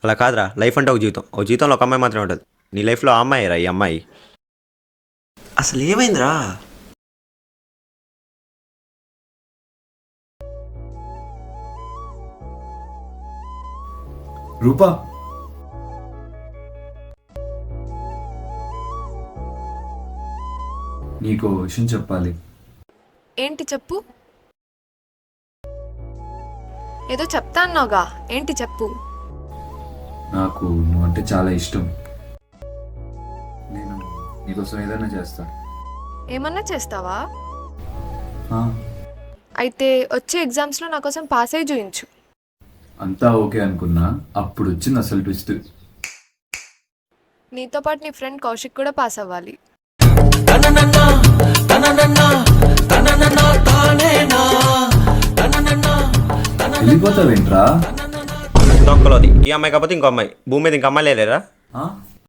అలా కాదురా, లైఫ్ అంటే ఒక జీవితంలో ఒక అమ్మాయి మాత్రమే ఉంటుంది. నీ లైఫ్లో ఆ అమ్మాయి రా, ఈ అమ్మాయి. అసలు ఏమైందిరా? రూపా, నీకు విషయం చెప్పాలి. ఏంటి చెప్పు. ఏదో చెప్తా అన్నావుగా, ఏంటి చెప్పు. నాకు నువ్వంటే చాలా ఇష్టం. నేను నీకోసం ఏదైనా చేస్తా. ఏమన్నా చేస్తావా? ఆ, అయితే వచ్చే ఎగ్జామ్స్లో నా కోసం పాస్ అయి చూయించు. అంతా ఓకే అనుకున్నా, అప్పుడు వచ్చింది అసలు ట్విస్ట్. నీతో పాటు నీ ఫ్రెండ్ కౌశిక్ కూడా పాస్ అవ్వాలి. వెళ్ళిపోతావేంట్రా? తొక్కలోది ఈ అమ్మాయి కాకపోతే ఇంకో అమ్మాయి భూమి మీద ఇంక అమ్మాయి లేరా? ఆ?